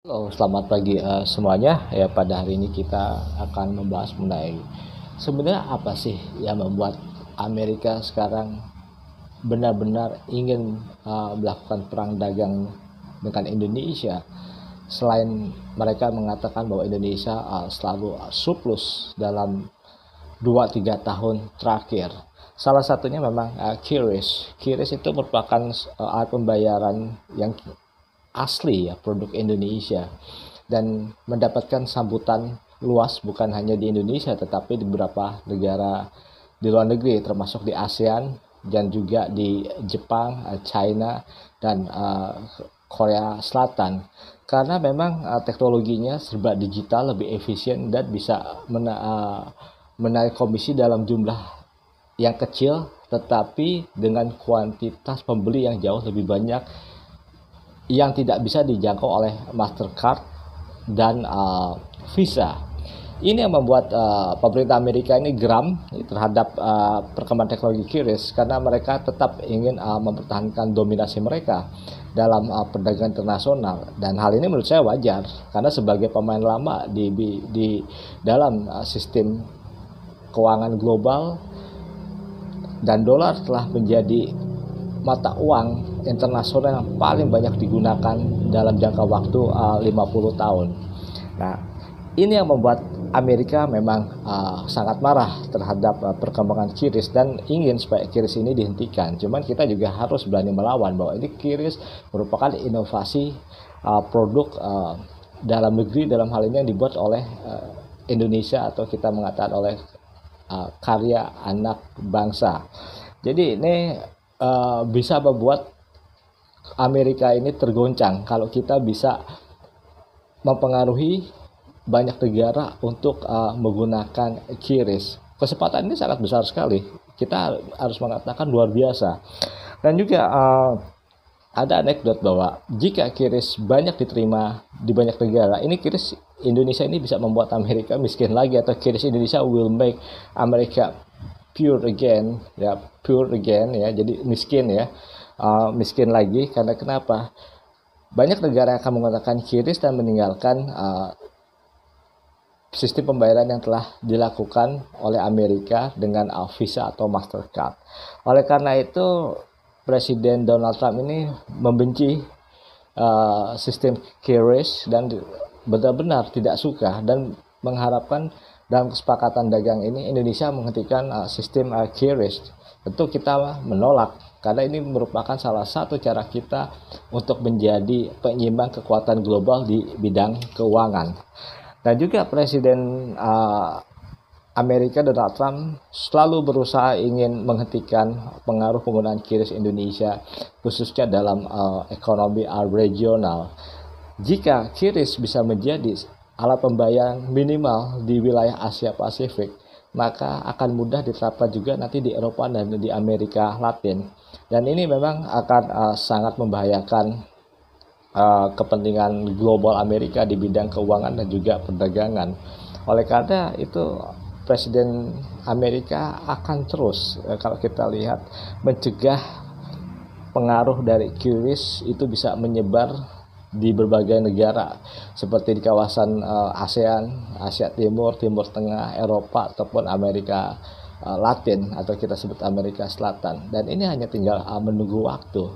Halo, selamat pagi semuanya. Ya, pada hari ini kita akan membahas mengenai sebenarnya apa sih yang membuat Amerika sekarang benar-benar ingin melakukan perang dagang dengan Indonesia. Selain mereka mengatakan bahwa Indonesia selalu surplus dalam 2-3 tahun terakhir. Salah satunya memang QRIS. QRIS itu merupakan alat pembayaran yang asli ya, produk Indonesia, dan mendapatkan sambutan luas bukan hanya di Indonesia tetapi di beberapa negara di luar negeri, termasuk di ASEAN dan juga di Jepang, China, dan Korea Selatan, karena memang teknologinya serba digital, lebih efisien, dan bisa menarik komisi dalam jumlah yang kecil tetapi dengan kuantitas pembeli yang jauh lebih banyak yang tidak bisa dijangkau oleh Mastercard dan Visa. Ini yang membuat pemerintah Amerika ini geram terhadap perkembangan teknologi QRIS, karena mereka tetap ingin mempertahankan dominasi mereka dalam perdagangan internasional. Dan hal ini menurut saya wajar, karena sebagai pemain lama di dalam sistem keuangan global, dan dolar telah menjadi mata uang internasional yang paling banyak digunakan dalam jangka waktu 50 tahun. Nah, ini yang membuat Amerika memang sangat marah terhadap perkembangan QRIS dan ingin supaya QRIS ini dihentikan. Cuman kita juga harus berani melawan bahwa ini QRIS merupakan inovasi produk dalam negeri, dalam hal ini yang dibuat oleh Indonesia, atau kita mengatakan oleh karya anak bangsa. Jadi ini bisa membuat Amerika ini tergoncang kalau kita bisa mempengaruhi banyak negara untuk menggunakan QRIS. Kesempatan ini sangat besar sekali. Kita harus mengatakan luar biasa. Dan juga ada anekdot bahwa jika QRIS banyak diterima di banyak negara, ini QRIS Indonesia ini bisa membuat Amerika miskin lagi, atau QRIS Indonesia will make America pure again ya, jadi miskin ya, miskin lagi. Karena kenapa? Banyak negara yang akan menggunakan QRIS dan meninggalkan sistem pembayaran yang telah dilakukan oleh Amerika dengan Visa atau Mastercard. Oleh karena itu Presiden Donald Trump ini membenci sistem QRIS dan benar-benar tidak suka, dan mengharapkan dalam kesepakatan dagang ini Indonesia menghentikan sistem QRIS. Tentu kita menolak, karena ini merupakan salah satu cara kita untuk menjadi penyeimbang kekuatan global di bidang keuangan. Dan juga Presiden Amerika Donald Trump selalu berusaha ingin menghentikan pengaruh penggunaan QRIS Indonesia, khususnya dalam ekonomi regional. Jika QRIS bisa menjadi alat pembayaran minimal di wilayah Asia Pasifik, maka akan mudah diterapkan juga nanti di Eropa dan di Amerika Latin. Dan ini memang akan sangat membahayakan kepentingan global Amerika di bidang keuangan dan juga perdagangan. Oleh karena itu Presiden Amerika akan terus, kalau kita lihat, mencegah pengaruh dari QRIS itu bisa menyebar di berbagai negara seperti di kawasan ASEAN, Asia Timur, Timur Tengah, Eropa, ataupun Amerika Latin, atau kita sebut Amerika Selatan. Dan ini hanya tinggal menunggu waktu.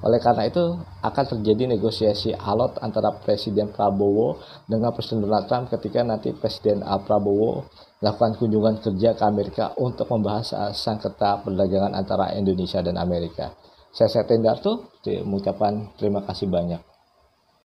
Oleh karena itu akan terjadi negosiasi alot antara Presiden Prabowo dengan Presiden Donald Trump ketika nanti Presiden Prabowo melakukan kunjungan kerja ke Amerika untuk membahas sengketa perdagangan antara Indonesia dan Amerika. Saya Tendarto mengucapkan terima kasih banyak.